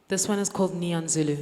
This one is called Neon Zulu.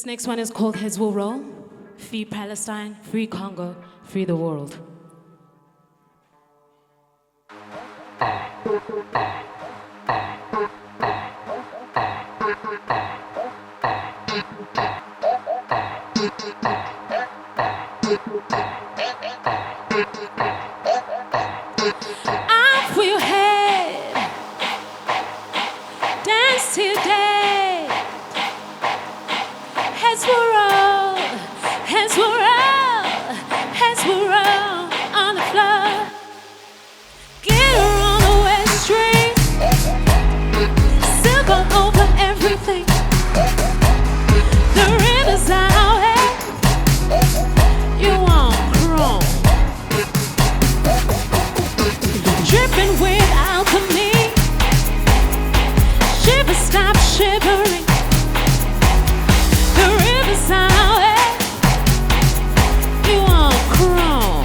This next one is called Heads Will Roll. Free Palestine, free Congo, free the world. Up with your head, dance today. Heads will roll, heads will roll, heads will roll on the floor. Get her on the West Street, silver over everything. The river's our head, you want Gqom. Dripping with alchemy, shiver, stop shivering. The river's our head, you want Gqom.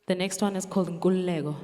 The next one is called Ngulego.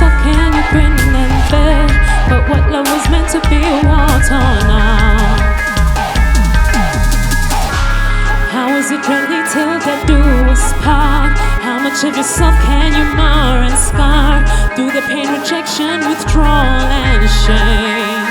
yourself, can you grin and bear? But what love was meant to be won't turn out. How is it really till death do us part? How much of yourself can you mar and scar? Through the pain, rejection, withdrawal and shame.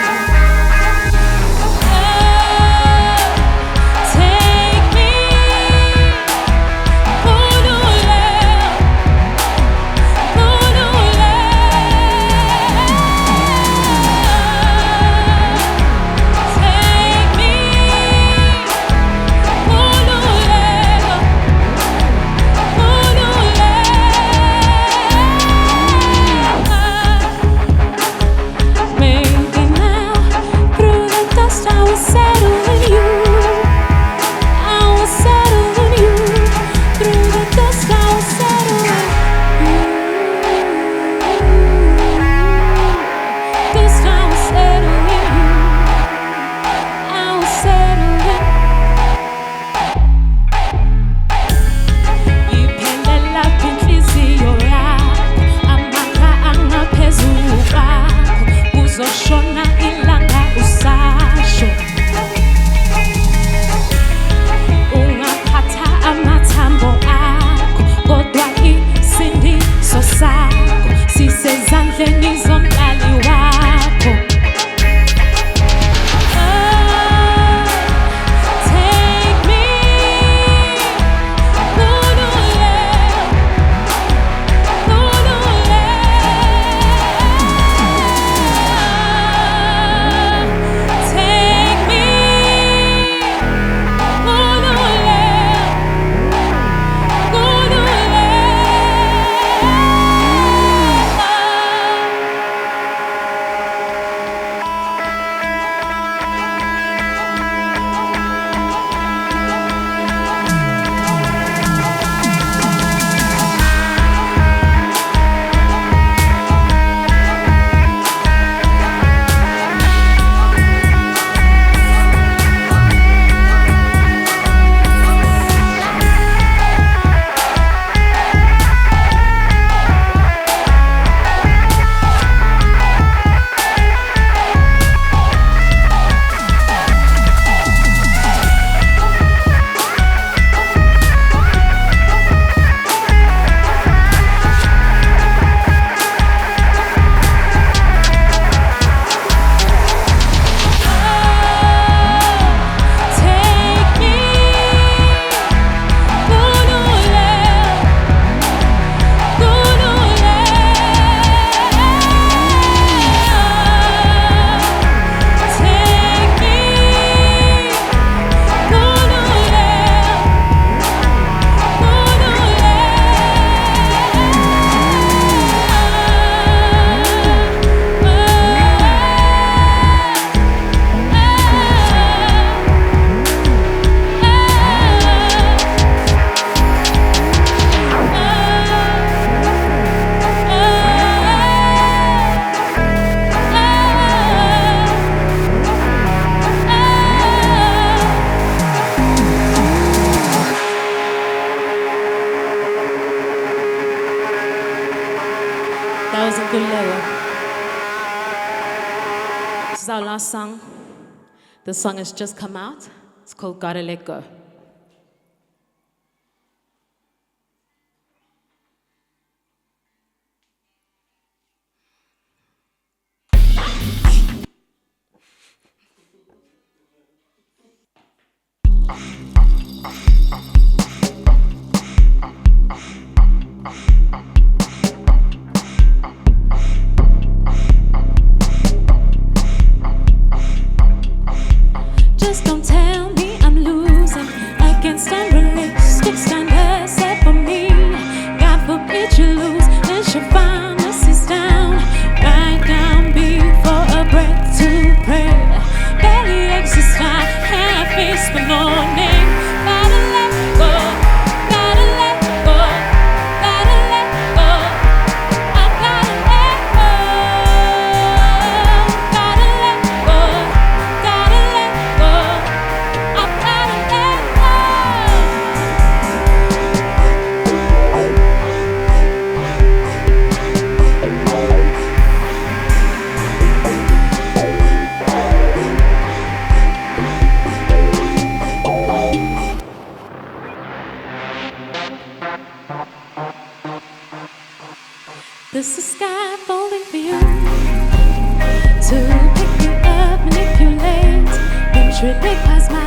This is our last song. The song has just come out. It's called Gotta Let Go. Just don't tell me I'm losing. I can't stand realistic standards set for me. God forbid you lose and your pharmacy's down. Right down before a breath to pray. Barely exist, I have face for no name. Gotta let go, gotta let go, gotta let go. I gotta let go, gotta let go, gotta let go. I gotta let go. sky falling for you. To pick you up, manipulate, penetrate, make past my